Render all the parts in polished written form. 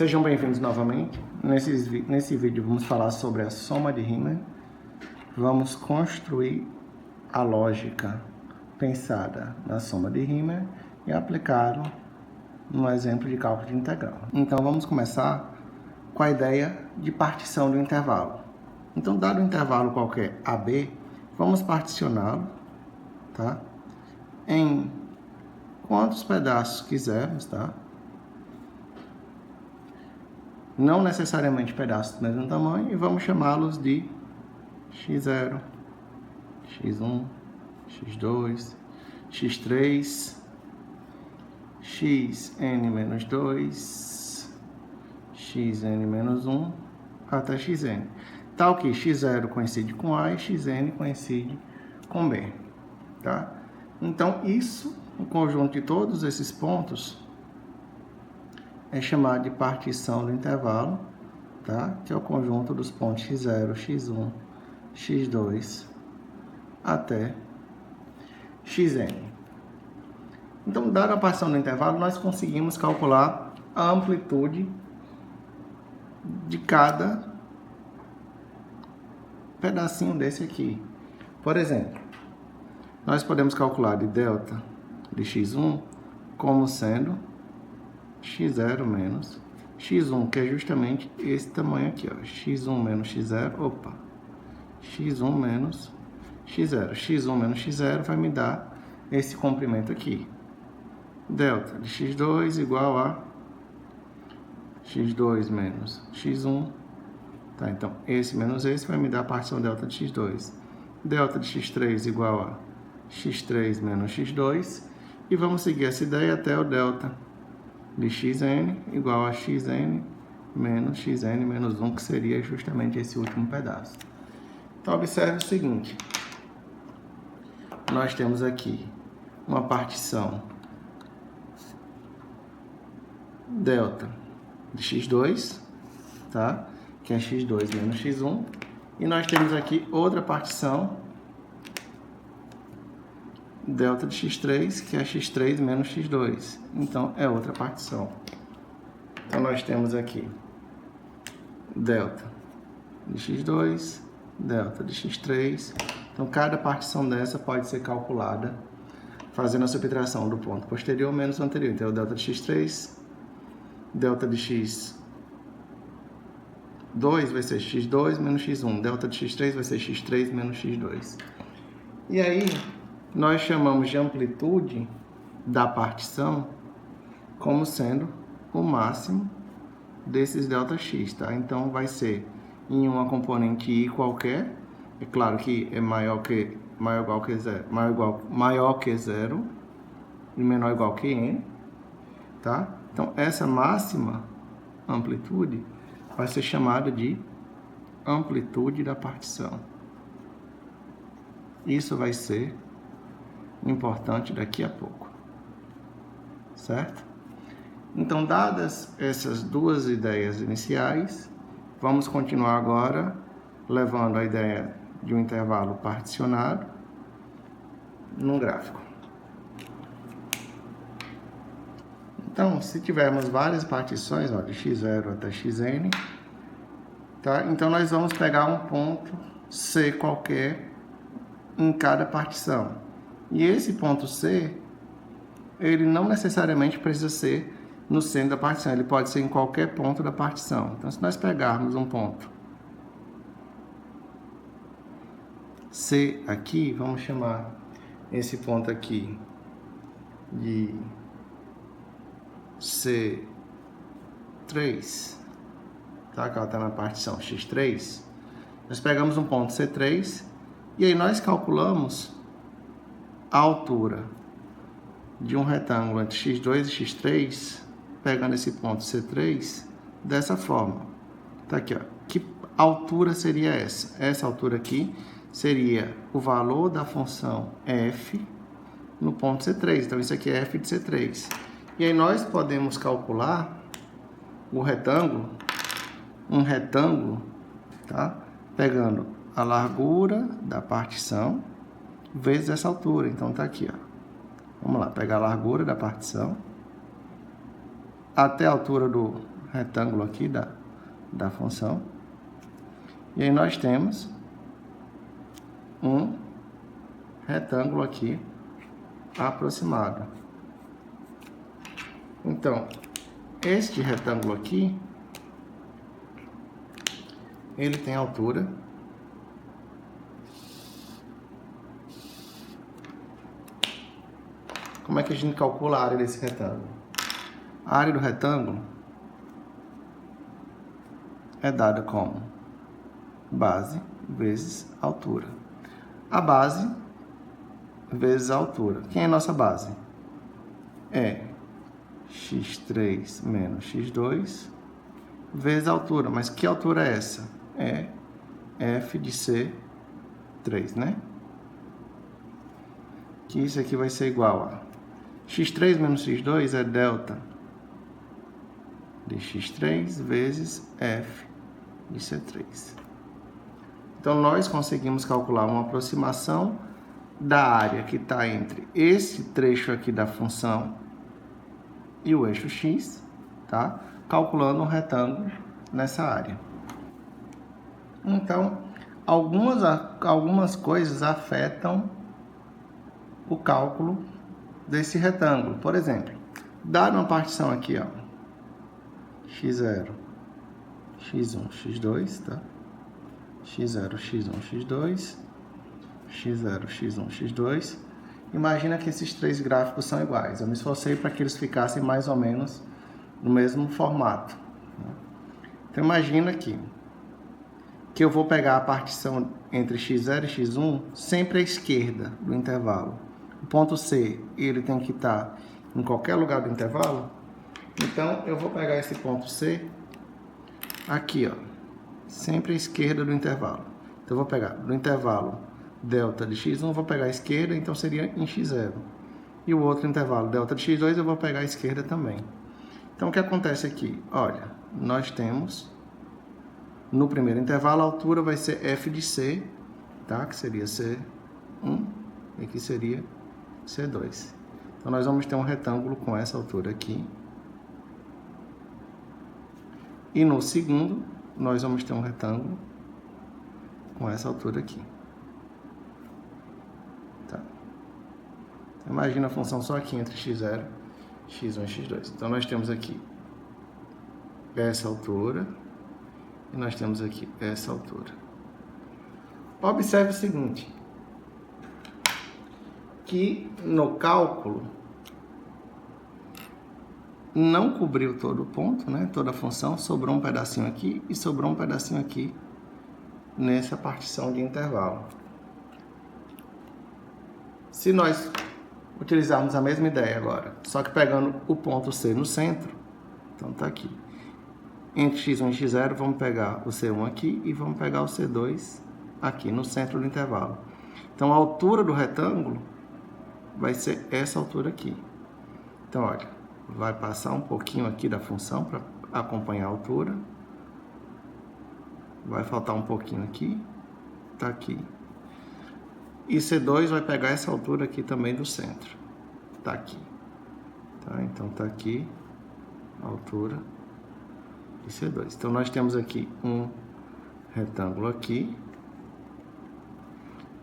Sejam bem-vindos novamente. Nesse vídeo vamos falar sobre a soma de Riemann. Vamos construir a lógica pensada na soma de Riemann e aplicá-lo no exemplo de cálculo de integral. Então vamos começar com a ideia de partição do intervalo. Então, dado um intervalo qualquer AB, vamos particioná-lo, tá? Em quantos pedaços quisermos, tá? Não necessariamente pedaços do mesmo tamanho, e vamos chamá-los de x0, x1, x2, x3, xn-2, xn-1, até xn. Tal que x0 coincide com A e xn coincide com B, tá? Então, isso, o conjunto de todos esses pontos, é chamado de partição do intervalo, tá? Que é o conjunto dos pontos x0, x1, x2 até xn. Então, dada a partição do intervalo, nós conseguimos calcular a amplitude de cada pedacinho desse aqui. Por exemplo, nós podemos calcular de delta de x1 como sendo x0 menos x1, que é justamente esse tamanho aqui, ó, x1 menos x0, x1 menos x0. x1 menos x0 vai me dar esse comprimento aqui. Delta de x2 igual a x2 menos x1. Tá, então, esse menos esse vai me dar a partição delta de x2. Delta de x3 igual a x3 menos x2. E vamos seguir essa ideia até o delta de xn igual a xn menos 1, que seria justamente esse último pedaço. Então, observe o seguinte. Nós temos aqui uma partição delta de x2, tá? Que é x2 menos x1. E nós temos aqui outra partição delta de x3, que é x3 menos x2. Então, é outra partição. Então, nós temos aqui delta de x2, delta de x3. Então, cada partição dessa pode ser calculada fazendo a subtração do ponto posterior menos o anterior. Então, delta de x3, delta de x2 vai ser x2 menos x1. Delta de x3 vai ser x3 menos x2. E aí, nós chamamos de amplitude da partição como sendo o máximo desses ΔX, tá? Então, vai ser em uma componente I qualquer. É claro que é maior que zero e menor ou igual que N, tá? Então, essa máxima amplitude vai ser chamada de amplitude da partição. Isso vai ser importante daqui a pouco, certo? Então, dadas essas duas ideias iniciais, vamos continuar agora levando a ideia de um intervalo particionado num gráfico. Então, se tivermos várias partições, ó, de x0 até xn, tá? Então, nós vamos pegar um ponto C qualquer em cada partição. E esse ponto C, ele não necessariamente precisa ser no centro da partição, ele pode ser em qualquer ponto da partição. Então, se nós pegarmos um ponto C aqui, vamos chamar esse ponto aqui de C3, tá? Que ela está na partição x3. Nós pegamos um ponto C3 e aí nós calculamos a altura de um retângulo entre x2 e x3, pegando esse ponto C3 dessa forma. Tá aqui, ó. Que altura seria essa? Essa altura aqui seria o valor da função f no ponto C3. Então, isso aqui é f de C3. E aí nós podemos calcular o retângulo, um retângulo, tá? Pegando a largura da partição vezes essa altura. Então, tá aqui, ó. Vamos lá, pegar a largura da partição até a altura do retângulo aqui da função. E aí nós temos um retângulo aqui aproximado. Então, este retângulo aqui, ele tem altura Como é que a gente calcula a área desse retângulo? A área do retângulo é dada como base vezes altura. A base vezes a altura. Quem é a nossa base? É x3 menos x2 vezes a altura. Mas que altura é essa? É f de c3, né? Que isso aqui vai ser igual a x3 menos x2 é delta de x3 vezes f de c3. Então, nós conseguimos calcular uma aproximação da área que está entre esse trecho aqui da função e o eixo x, tá? Calculando um retângulo nessa área. Então, algumas coisas afetam o cálculo desse retângulo. Por exemplo, dada uma partição aqui, ó, x0, x1, x2, tá? x0, x1, x2, x0, x1, x2. Imagina que esses três gráficos são iguais. Eu me esforcei para que eles ficassem mais ou menos no mesmo formato, né? Então, imagina aqui que eu vou pegar a partição entre x0 e x1 sempre à esquerda do intervalo. O ponto C, ele tem que estar em qualquer lugar do intervalo. Então, eu vou pegar esse ponto C aqui, ó, sempre à esquerda do intervalo. Então, eu vou pegar do intervalo delta de x1, vou pegar a esquerda, então seria em x0. E o outro intervalo, delta de x2, eu vou pegar a esquerda também. Então, o que acontece aqui? Olha, nós temos, no primeiro intervalo, a altura vai ser f de c, tá? Que seria c1, e aqui seria c2. Então, nós vamos ter um retângulo com essa altura aqui. E no segundo, nós vamos ter um retângulo com essa altura aqui. Tá? Então, imagina a função só aqui entre x0, x1 e x2. Então, nós temos aqui essa altura e nós temos aqui essa altura. Observe o seguinte, que no cálculo não cobriu todo o ponto, né? Toda a função, sobrou um pedacinho aqui e sobrou um pedacinho aqui nessa partição de intervalo. Se nós utilizarmos a mesma ideia agora, só que pegando o ponto C no centro, então tá aqui. Entre x1 e x0, vamos pegar o C1 aqui e vamos pegar o C2 aqui no centro do intervalo. Então, a altura do retângulo vai ser essa altura aqui. Então, olha, vai passar um pouquinho aqui da função para acompanhar a altura. Vai faltar um pouquinho aqui, tá aqui. E C2 vai pegar essa altura aqui também do centro, tá aqui. Tá? Então, tá aqui a altura de C2. Então, nós temos aqui um retângulo aqui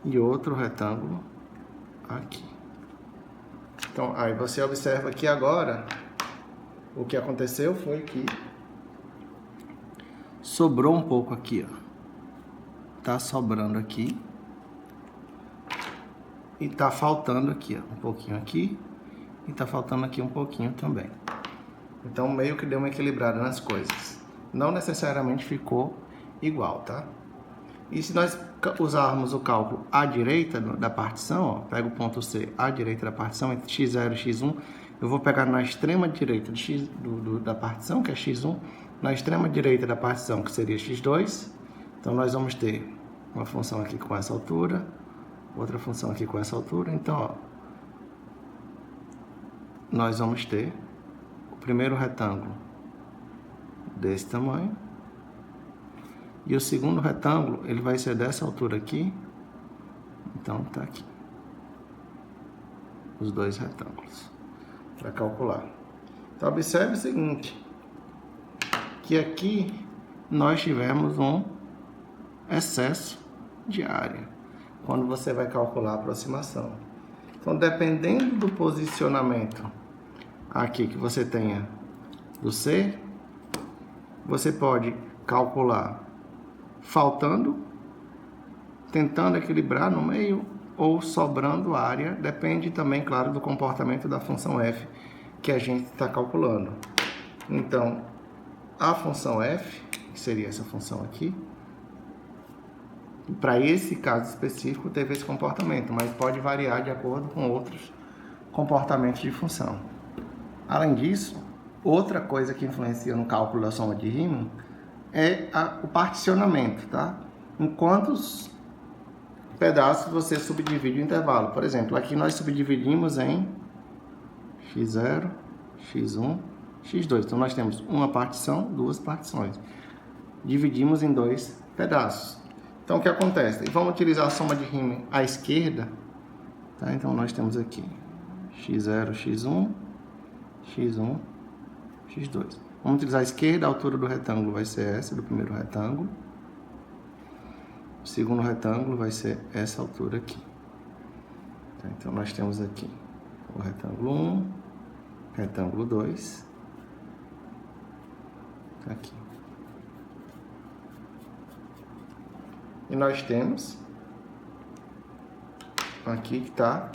e outro retângulo aqui. Então, aí você observa que agora o que aconteceu foi que sobrou um pouco aqui, ó. Tá sobrando aqui e tá faltando aqui, ó, um pouquinho aqui e tá faltando aqui um pouquinho também. Então, meio que deu uma equilibrada nas coisas. Não necessariamente ficou igual, tá? E se nós usarmos o cálculo à direita da partição, ó, pega o ponto C à direita da partição, entre x0 e x1, eu vou pegar na extrema direita da partição, que é x1, na extrema direita da partição, que seria x2. Então, nós vamos ter uma função aqui com essa altura, outra função aqui com essa altura. Então, ó, nós vamos ter o primeiro retângulo desse tamanho. E o segundo retângulo, ele vai ser dessa altura aqui. Então, tá aqui. Os dois retângulos. Para calcular. Então, observe o seguinte. que aqui nós tivemos um excesso de área, quando você vai calcular a aproximação. Então, dependendo do posicionamento aqui que você tenha do C, você pode calcular faltando, tentando equilibrar no meio ou sobrando área, depende também, claro, do comportamento da função f que a gente está calculando. Então, a função f, que seria essa função aqui, para esse caso específico teve esse comportamento, mas pode variar de acordo com outros comportamentos de função. Além disso, outra coisa que influencia no cálculo da soma de Riemann é o particionamento, tá? Em quantos pedaços você subdivide o intervalo. Por exemplo, aqui nós subdividimos em x0, x1, x2. Então, nós temos uma partição, duas partições. Dividimos em dois pedaços. Então, o que acontece? Vamos utilizar a soma de Riemann à esquerda. Tá? Então, nós temos aqui x0, x1, x1, x2. Vamos utilizar a esquerda, a altura do retângulo vai ser essa, do primeiro retângulo. O segundo retângulo vai ser essa altura aqui. Tá? Então, nós temos aqui o retângulo 1, retângulo 2, tá aqui. E nós temos aqui que está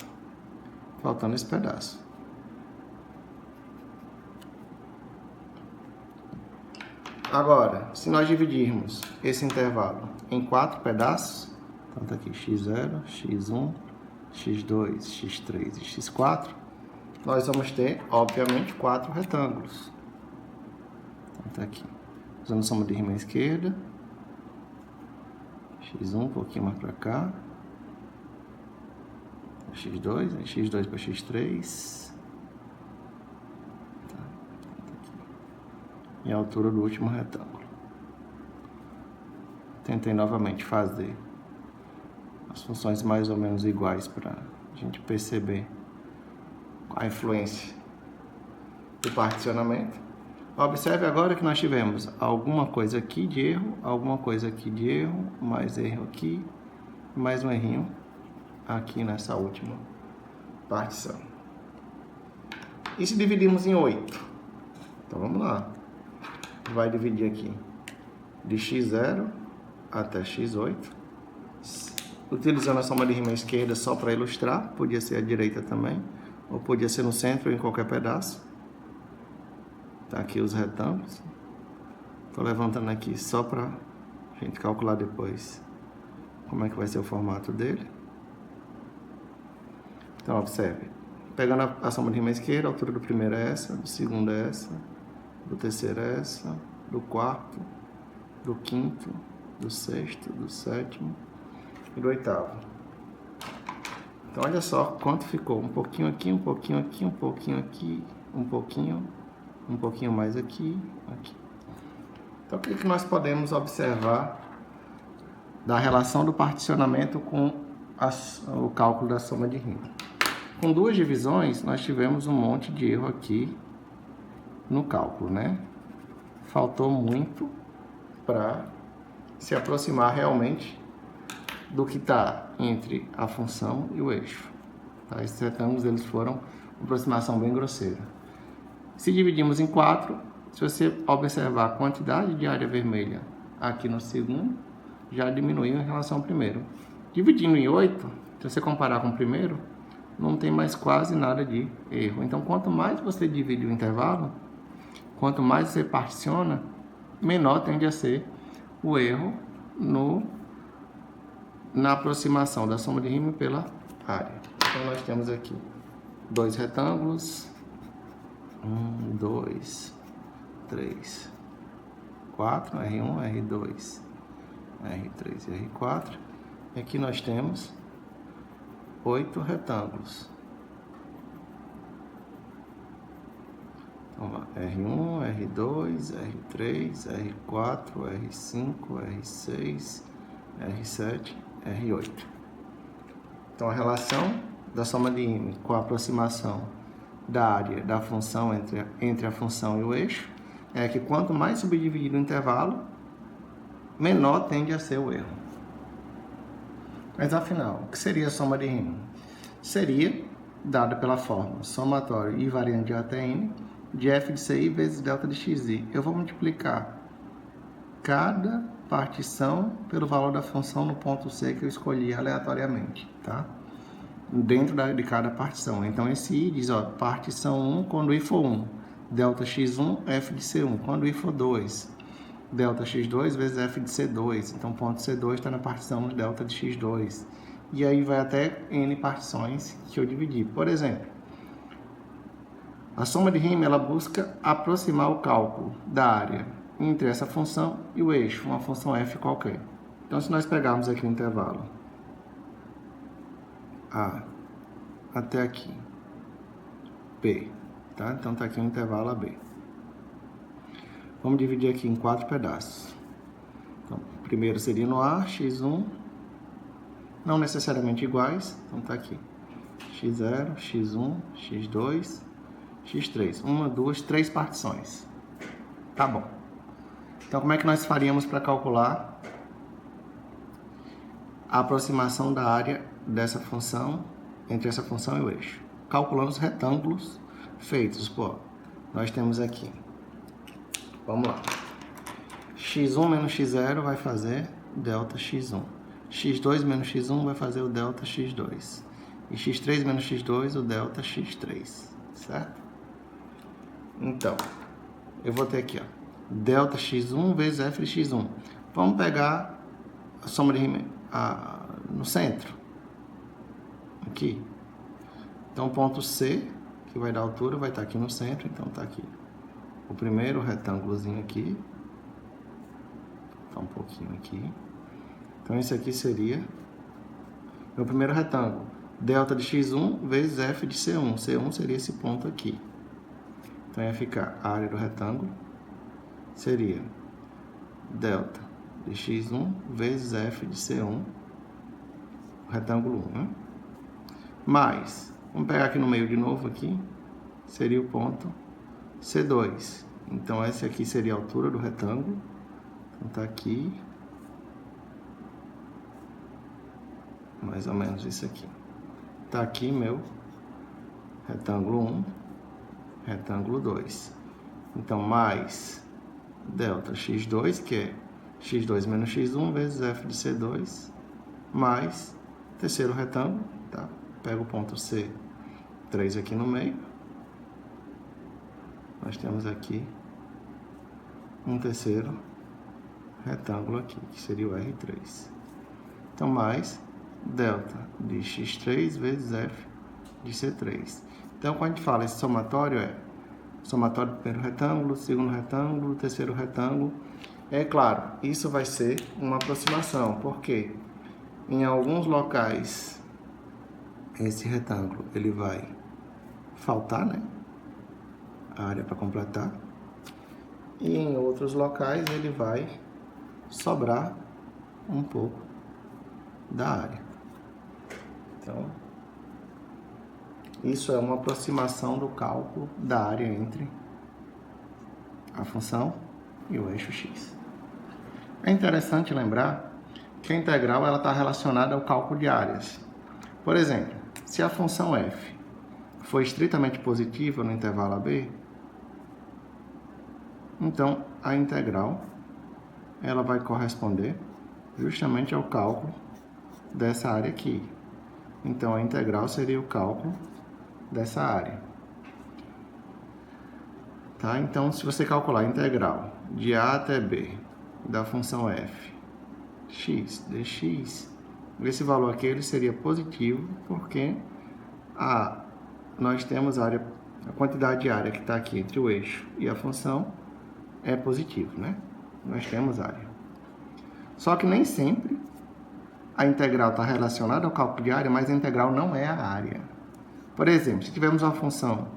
faltando esse pedaço. Agora, se nós dividirmos esse intervalo em 4 pedaços, então tá aqui x0, x1, x2, x3 e x4, nós vamos ter, obviamente, 4 retângulos. Então tá aqui, usando a soma de Riemann à esquerda, x1 um pouquinho mais para cá, x2, x2 para x3, tá. E a altura do último retângulo. Tentei novamente fazer as funções mais ou menos iguais para a gente perceber a influência do particionamento. Observe agora que nós tivemos alguma coisa aqui de erro, alguma coisa aqui de erro, mais erro aqui, mais um errinho aqui nessa última partição. E se dividimos em 8? Então vamos lá. Vai dividir aqui de x0 até x8. Utilizando a soma de Riemann à esquerda só para ilustrar, podia ser à direita também, ou podia ser no centro ou em qualquer pedaço. Tá aqui os retângulos. Estou levantando aqui só para a gente calcular depois como é que vai ser o formato dele. Então, observe. Pegando a soma de Riemann à esquerda, a altura do primeiro é essa, do segundo é essa, do terceiro é essa, do quarto, do quinto, do sexto, do sétimo e do oitavo. Então, olha só quanto ficou. Um pouquinho aqui, um pouquinho aqui, um pouquinho aqui, um pouquinho mais aqui, aqui. Então, o que nós podemos observar da relação do particionamento com o cálculo da soma de Riemann? Com duas divisões, nós tivemos um monte de erro aqui no cálculo, né? Faltou muito para se aproximar realmente do que está entre a função e o eixo. Tá? Esses retângulos eles foram uma aproximação bem grosseira. Se dividimos em 4, se você observar a quantidade de área vermelha aqui no segundo, já diminuiu em relação ao primeiro. Dividindo em 8, se você comparar com o primeiro, não tem mais quase nada de erro. Então, quanto mais você divide o intervalo, quanto mais você particiona, menor tende a ser o erro na aproximação da soma de Riemann pela área. Então, nós temos aqui dois retângulos. 1, 2, 3, 4, R1, R2, R3 e R4. E aqui nós temos 8 retângulos. Então, R1, R2, R3, R4, R5, R6, R7, R8. Então, a relação da soma de Riemann com a aproximação da área da função entre a função e o eixo é que quanto mais subdividido o intervalo, menor tende a ser o erro. Mas afinal, o que seria a soma de rima? Seria dada pela fórmula somatório e variante de A até N de f de ci vezes delta de xi. Eu vou multiplicar cada partição pelo valor da função no ponto C que eu escolhi aleatoriamente, tá? Dentro de cada partição. Então, esse I diz, ó, partição 1, quando I for 1, delta x1, f de C1. Quando I for 2, delta x2 vezes f de C2. Então, ponto C2 está na partição de delta de x2. E aí vai até N partições que eu dividi. Por exemplo, a soma de rima, ela busca aproximar o cálculo da área entre essa função e o eixo, uma função f qualquer. Então, se nós pegarmos aqui o intervalo A até aqui, P, tá? Então, tá aqui o intervalo AB. Vamos dividir aqui em 4 pedaços. Então, primeiro seria no A, x1, não necessariamente iguais, então tá aqui, x0, x1, x2, x3. 1, 2, 3 partições. Tá bom. Então, como é que nós faríamos para calcular a aproximação da área dessa função, entre essa função e o eixo? Calculando os retângulos feitos. Pô, nós temos aqui, vamos lá, x1 menos x0 vai fazer delta x1. x2 menos x1 vai fazer o delta x2. E x3 menos x2, o delta x3, certo? Então, eu vou ter aqui, ó, delta x1 vezes f de x1. Vamos pegar a soma de rima no centro. Aqui. Então, ponto C, que vai dar altura, vai estar aqui no centro. Então, está aqui o primeiro retângulozinho aqui. Tá um pouquinho aqui. Então, esse aqui seria meu primeiro retângulo. Delta de x1 vezes f de C1. C1 seria esse ponto aqui. Então, ia ficar a área do retângulo seria delta de x1 vezes f de C1, retângulo 1, né? Mais, vamos pegar aqui no meio de novo aqui, seria o ponto C2. Então, essa aqui seria a altura do retângulo. Então, tá aqui, mais ou menos isso aqui. Tá aqui meu retângulo 1, retângulo 2. Então, mais delta x2, que é x2 menos x1 vezes f de C2, mais terceiro retângulo, tá? Pega o ponto C3 aqui no meio. Nós temos aqui um terceiro retângulo aqui, que seria o R3. Então, mais delta de x3 vezes f de C3. Então, quando a gente fala esse somatório, é somatório do primeiro retângulo, segundo retângulo, terceiro retângulo. É claro, isso vai ser uma aproximação, porque em alguns locais esse retângulo ele vai faltar, né? A área para completar. E em outros locais ele vai sobrar um pouco da área. Então, isso é uma aproximação do cálculo da área entre a função e o eixo x. É interessante lembrar que a integral está relacionada ao cálculo de áreas. Por exemplo, se a função f for estritamente positiva no intervalo AB, então a integral ela vai corresponder justamente ao cálculo dessa área aqui. Então, a integral seria o cálculo dessa área. Tá? Então, se você calcular a integral de A até B da função f, x dx, esse valor aqui ele seria positivo, porque nós temos a quantidade de área que está aqui entre o eixo e a função é positivo, né? Nós temos área. Só que nem sempre a integral está relacionada ao cálculo de área, mas a integral não é a área. Por exemplo, se tivermos uma função,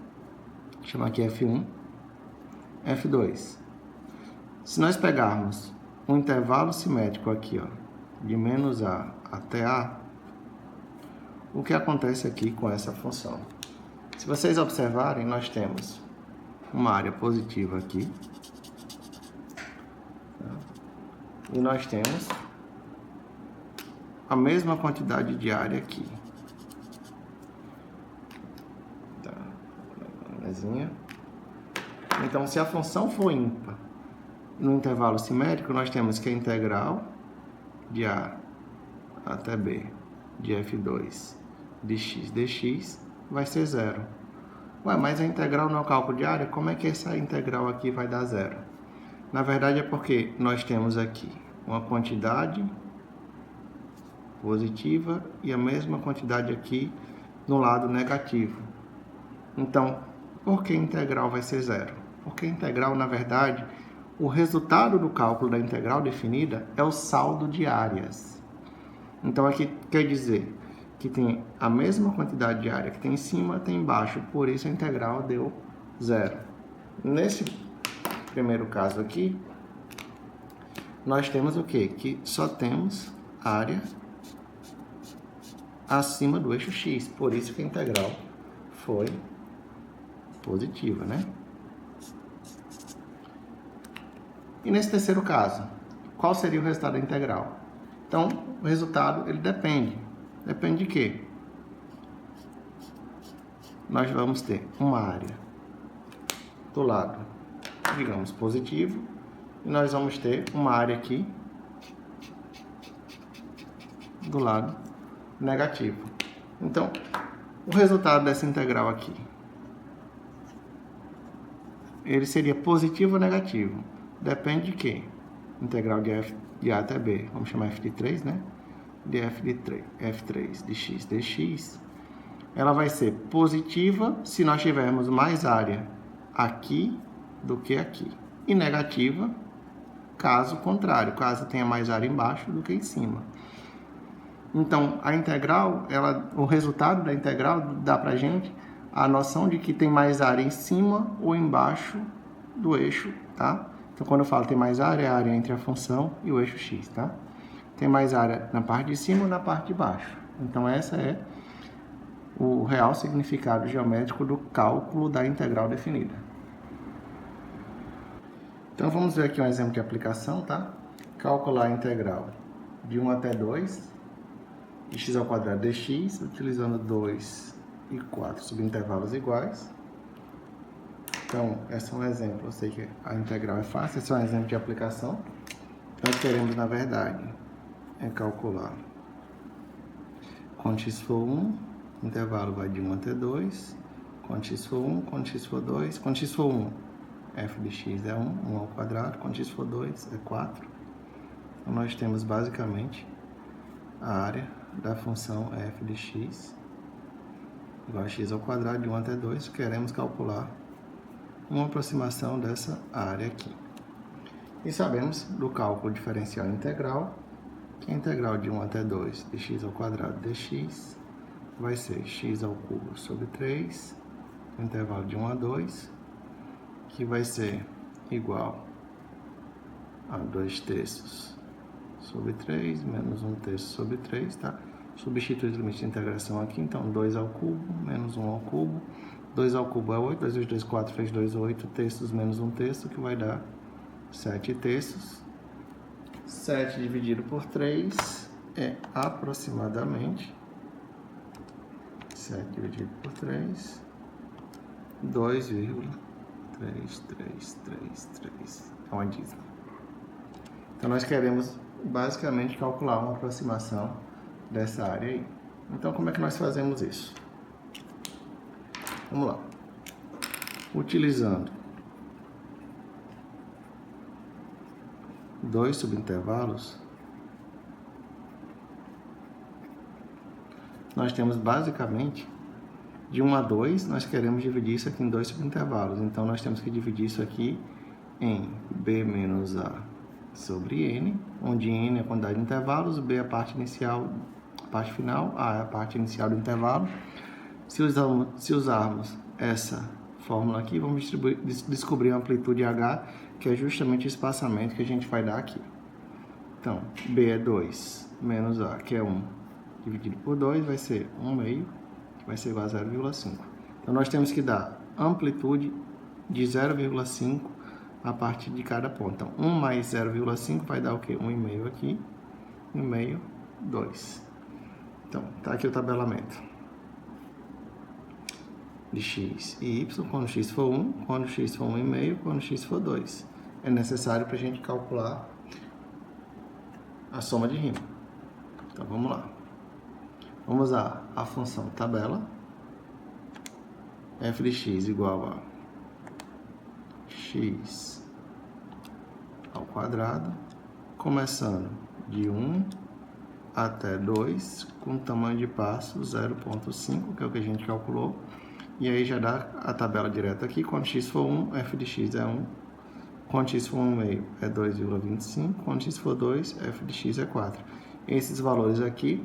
vou chamar aqui f1, f2. Se nós pegarmos um intervalo simétrico aqui, ó, de menos a até a, o que acontece aqui com essa função? Se vocês observarem, nós temos uma área positiva aqui E nós temos a mesma quantidade de área aqui. Tá. Então, se a função for ímpar no intervalo simétrico, nós temos que a integral de A até B de f2 de x dx vai ser zero. Ué, mas a integral não é o cálculo de área? Como é que essa integral aqui vai dar zero? Na verdade é porque nós temos aqui uma quantidade positiva e a mesma quantidade aqui no lado negativo. Então, por que a integral vai ser zero? Porque a integral, na verdade, o resultado do cálculo da integral definida é o saldo de áreas. Então, aqui quer dizer que tem a mesma quantidade de área que tem em cima, tem embaixo, por isso a integral deu zero. Nesse primeiro caso aqui, nós temos o quê? Que só temos área acima do eixo x, por isso que a integral foi positiva, né? E nesse terceiro caso, qual seria o resultado da integral? Então, o resultado, ele depende. Depende de quê? Nós vamos ter uma área do lado, digamos, positivo, e nós vamos ter uma área aqui do lado negativo. Então, o resultado dessa integral aqui, ele seria positivo ou negativo? Depende de quê? Integral de f de a até b, vamos chamar f de 3, né? De f3 de x dx, ela vai ser positiva se nós tivermos mais área aqui do que aqui, e negativa caso contrário, caso tenha mais área embaixo do que em cima. Então, a integral, o resultado da integral dá pra gente a noção de que tem mais área em cima ou embaixo do eixo, tá? Então, quando eu falo tem mais área, é a área entre a função e o eixo x, tá? Tem mais área na parte de cima ou na parte de baixo. Então, essa é o real significado geométrico do cálculo da integral definida. Então, vamos ver aqui um exemplo de aplicação, tá? Calcular a integral de 1 até 2 de x ao quadrado dx, utilizando 2 e 4 subintervalos iguais. Então, esse é um exemplo. Eu sei que a integral é fácil, esse é um exemplo de aplicação. Nós queremos, na verdade, calcular quando x for 1, o intervalo vai de 1 até 2, quando x for 1, quando x for 2, quando x for 1, f de x é 1, 1 ao quadrado, quando x for 2 é 4. Então, nós temos basicamente a área da função f de x igual a x ao quadrado de 1 até 2, queremos calcular uma aproximação dessa área aqui. E sabemos do cálculo diferencial integral, que a integral de 1 até 2 de x ao quadrado dx vai ser x ao cubo sobre 3, no intervalo de 1 a 2, que vai ser igual a 2 terços sobre 3, menos 1 terço sobre 3, tá? Substitui os limites de integração aqui, então 2 ao cubo, menos 1 ao cubo. 2 ao cubo é 8, 2 vezes 2, 4, fez 2, 8 terços menos 1 terço, que vai dar 7 terços. 7 dividido por 3 é aproximadamente 7 dividido por 3, 2,3333. É uma dízima. Então, nós queremos basicamente calcular uma aproximação dessa área aí. Então, como é que nós fazemos isso? Vamos lá. Utilizando 2 subintervalos, nós temos basicamente de 1 a 2, nós queremos dividir isso aqui em 2 subintervalos. Então, nós temos que dividir isso aqui em b menos a sobre n, onde n é a quantidade de intervalos, b é a parte inicial, a parte final, a é a parte inicial do intervalo. Se usarmos essa fórmula aqui, vamos descobrir a amplitude H, que é justamente o espaçamento que a gente vai dar aqui. Então, B é 2 menos A, que é 1, dividido por 2, vai ser 1 meio, que vai ser igual a 0,5. Então, nós temos que dar amplitude de 0,5 a partir de cada ponto. Então, 1 mais 0,5 vai dar o quê? 1,5 aqui, 1,5, 2. Então, tá aqui o tabelamento de x e y, quando x for 1, quando x for 1,5, quando x for 2. É necessário para a gente calcular a soma de rima. Então, vamos lá. Vamos usar a função tabela, f de x igual a x ao quadrado, começando de 1 até 2, com tamanho de passo 0,5, que é o que a gente calculou. E aí já dá a tabela direta aqui. Quando x for 1, f de x é 1. Quando x for 1,5 é 2,25. Quando x for 2, f de x é 4. Esses valores aqui,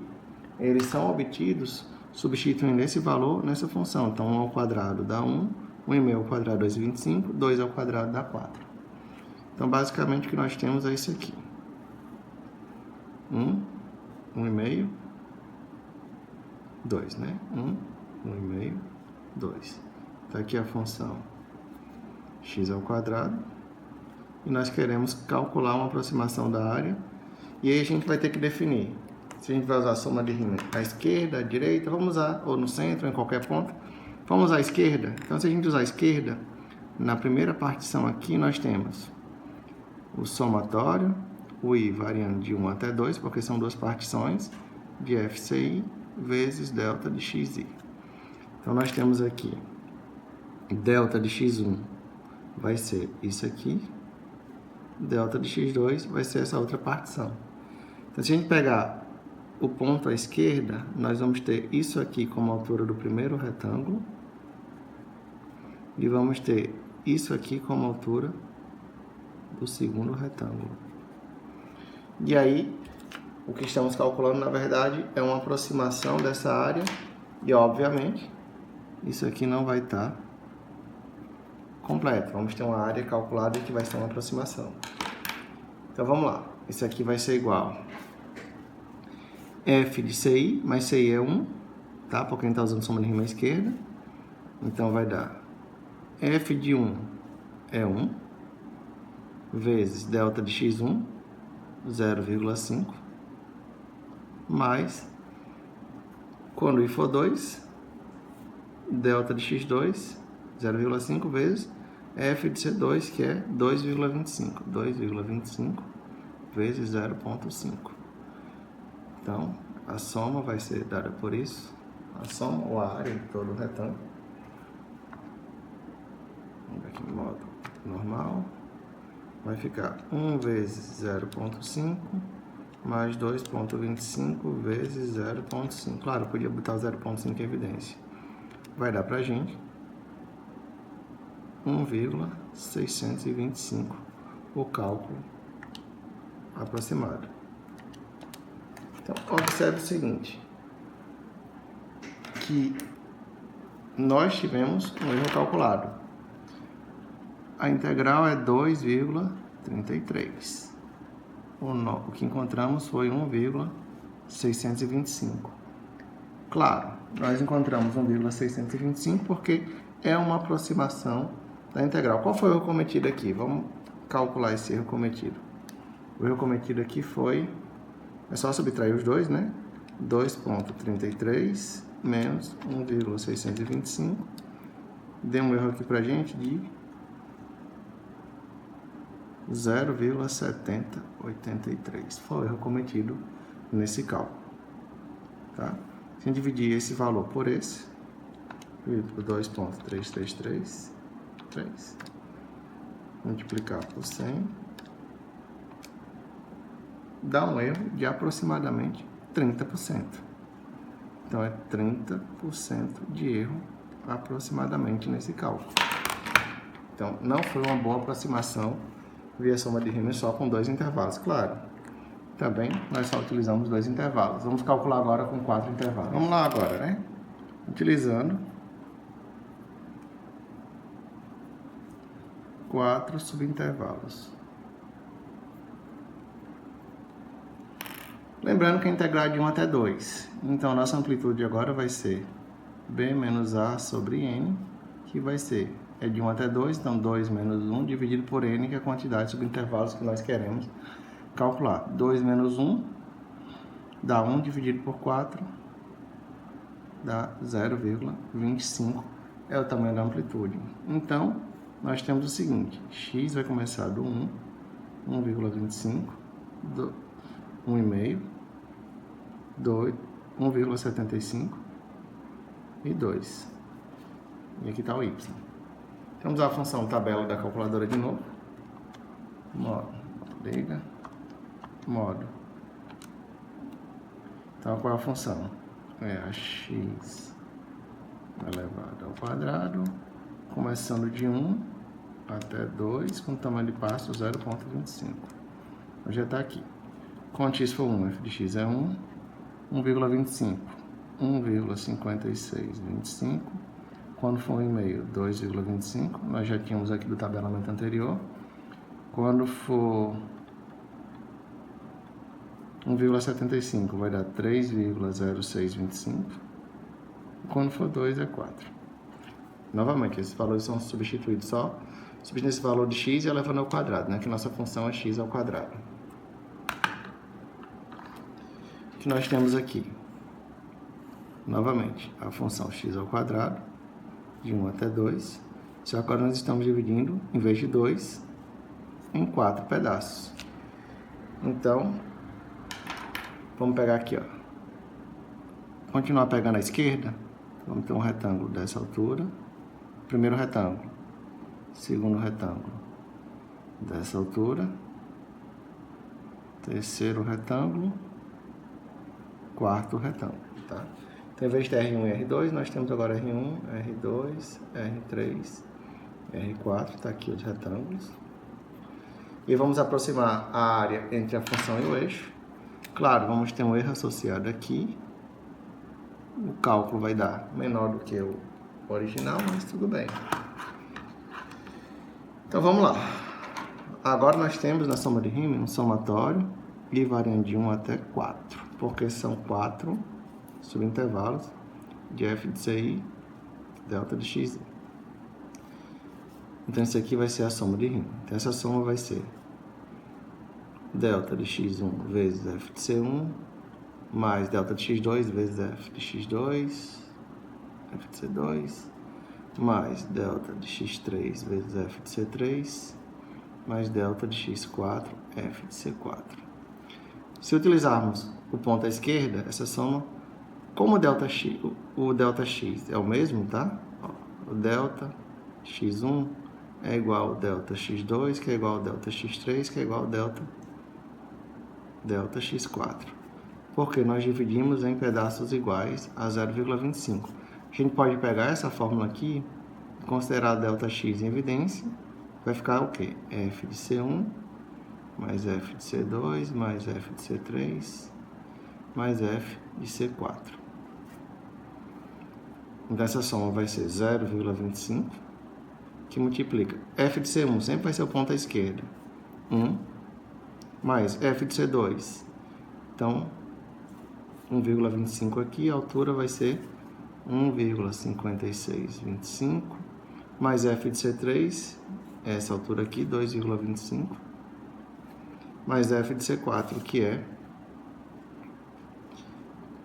eles são obtidos substituindo esse valor nessa função. Então, 1 ao quadrado dá 1, 1,5 ao quadrado é 2,25, 2 ao quadrado dá 4. Então, basicamente, o que nós temos é isso aqui. 1, 1,5, 2, né? 1, 1,5, 2. Está aqui a função x ao quadrado. E nós queremos calcular uma aproximação da área. E aí a gente vai ter que definir se a gente vai usar a soma de rima à esquerda, à direita, vamos usar, ou no centro, em qualquer ponto. Vamos usar a esquerda. Então, se a gente usar a esquerda, na primeira partição aqui nós temos o somatório, o i variando de 1 até 2, porque são duas partições, de FCI vezes delta de XI. Então, nós temos aqui, delta de x1 vai ser isso aqui, delta de x2 vai ser essa outra partição. Então, se a gente pegar o ponto à esquerda, nós vamos ter isso aqui como altura do primeiro retângulo, e vamos ter isso aqui como altura do segundo retângulo. E aí, o que estamos calculando, na verdade, é uma aproximação dessa área, e, obviamente, isso aqui não vai estar completo. Vamos ter uma área calculada que vai ser uma aproximação. Então, vamos lá. Isso aqui vai ser igual f de CI, mas CI é 1, tá? Porque a gente está usando soma de rima à esquerda. Então, vai dar f de 1 é 1, vezes delta de x1, 0,5, mais, quando i for 2, delta de x2, 0,5 vezes f de C2, que é 2,25. 2,25 vezes 0,5. Então, a soma vai ser dada por isso. A soma, ou a área de todo o retângulo. Vamos ver aqui em modo normal. Vai ficar 1 vezes 0,5 mais 2,25 vezes 0,5. Claro, eu podia botar o 0,5 em evidência. Vai dar pra gente 1,625 o cálculo aproximado. Então, observe o seguinte, que nós tivemos um erro calculado. A integral é 2,33. O que encontramos foi 1,625. Claro, nós encontramos 1,625 porque é uma aproximação da integral. Qual foi o erro cometido aqui? Vamos calcular esse erro cometido. O erro cometido aqui foi, é só subtrair os dois, né? 2,33 menos 1,625. Deu um erro aqui pra gente de 0,7083. Foi o erro cometido nesse cálculo. Tá? Se a gente dividir esse valor por esse, dividido por 2,3333, multiplicar por 100, dá um erro de aproximadamente 30%. Então, é 30% de erro aproximadamente nesse cálculo. Então, não foi uma boa aproximação via soma de rima só com 2 intervalos, claro. Também nós só utilizamos 2 intervalos. Vamos calcular agora com 4 intervalos. Vamos lá agora, né? Utilizando 4 subintervalos. Lembrando que a integral é de 1 até 2. Então, a nossa amplitude agora vai ser B menos A sobre N, que vai ser é de 1 até 2, então 2 menos 1 dividido por n, que é a quantidade de subintervalos que nós queremos calcular. 2 menos 1 dá 1 dividido por 4, dá 0,25, é o tamanho da amplitude. Então, nós temos o seguinte, x vai começar do 1, 1,25, 1,5, 2, 1,75 e 2. E aqui está o y. Vamos usar a função tabela da calculadora de novo. Modo, liga, modo. Então, qual é a função? É a x elevado ao quadrado, começando de 1 até 2, com tamanho de passo 0,25. Já está aqui. Quando x for 1, f de x é 1, 1,25, 1,5625. Quando for 1,5, 2,25. Nós já tínhamos aqui do tabelamento anterior. Quando for 1,75, vai dar 3,0625. Quando for 2, é 4. Novamente, esses valores são substituídos só substituindo esse valor de x e elevando ao quadrado, né? Que nossa função é x ao quadrado. O que nós temos aqui? Novamente, a função x ao quadrado, de 1 até 2. Só que agora nós estamos dividindo, em vez de 2, em 4 pedaços. Então, vamos pegar aqui, ó. Continuar pegando a esquerda, vamos ter um retângulo dessa altura. Primeiro retângulo. Segundo retângulo dessa altura. Terceiro retângulo. Quarto retângulo, tá? Então, em vez de R1 e R2, nós temos agora R1, R2, R3, R4, tá aqui os retângulos. E vamos aproximar a área entre a função e o eixo. Claro, vamos ter um erro associado aqui. O cálculo vai dar menor do que o original, mas tudo bem. Então vamos lá. Agora nós temos na soma de Riemann um somatório e variando de 1 até 4, porque são 4 subintervalos de f de ci, delta de xi. Então isso aqui vai ser a soma de Riemann. Então essa soma vai ser delta de x1 vezes f de c1 mais delta de x2 vezes f de x2, f de c2, mais delta de x3 vezes f de c3, mais delta de x4, f de c4. Se utilizarmos o ponto à esquerda, essa soma, como o delta x é o mesmo, tá? O delta x1 é igual ao delta x2, que é igual ao delta x3, que é igual ao delta x4. Porque nós dividimos em pedaços iguais a 0,25. A gente pode pegar essa fórmula aqui, considerar delta x em evidência, vai ficar o quê? F de C1 mais F de C2 mais F de C3 mais F de C4. Então essa soma vai ser 0,25, que multiplica F de C1, sempre vai ser o ponto à esquerda, 1, mais F de C2, então 1,25 aqui, a altura vai ser 1,5625, mais F de C3, essa altura aqui, 2,25, mais F de C4, que é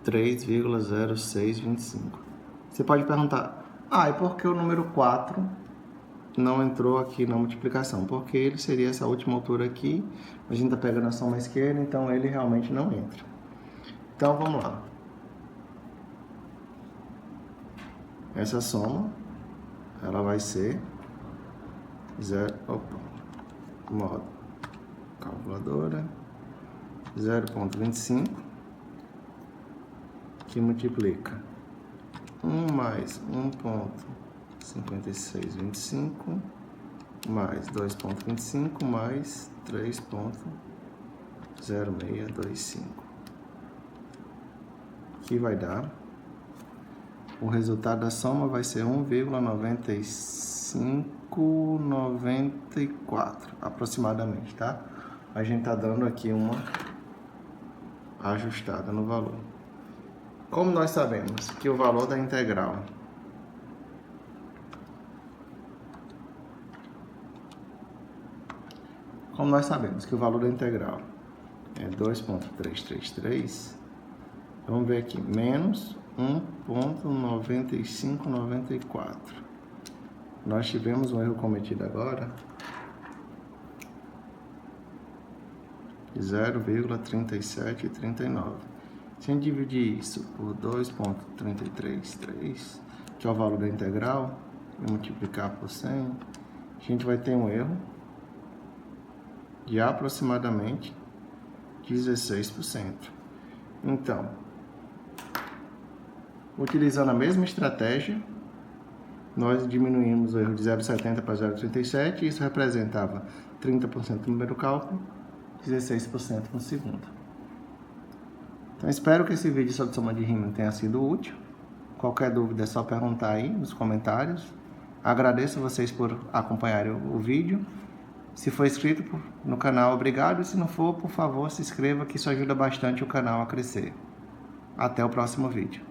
3,0625. Você pode perguntar, e por que o número 4 não entrou aqui na multiplicação? Porque ele seria essa última altura aqui, a gente está pegando a soma esquerda, então ele realmente não entra. Então, vamos lá. Essa soma, ela vai ser modo calculadora, 0,25, que multiplica 1 mais 1,5625, mais 2,25, mais 3,0625. Que vai dar, o resultado da soma vai ser 1,9594 aproximadamente, tá? A gente tá dando aqui uma ajustada no valor. Como nós sabemos que o valor da integral Como nós sabemos que o valor da integral é 2,333, vamos ver aqui, menos 1,9594. Nós tivemos um erro cometido agora, 0,3739. Se a gente dividir isso por 2,333, que é o valor da integral, e multiplicar por 100, a gente vai ter um erro de aproximadamente 16%. Então, utilizando a mesma estratégia, nós diminuímos o erro de 0,70 para 0,37, e isso representava 30% no primeiro cálculo, 16% no segundo. Então, espero que esse vídeo sobre soma de Riemann tenha sido útil. Qualquer dúvida é só perguntar aí nos comentários. Agradeço vocês por acompanharem o vídeo. Se for inscrito no canal, obrigado. E se não for, por favor, se inscreva, que isso ajuda bastante o canal a crescer. Até o próximo vídeo.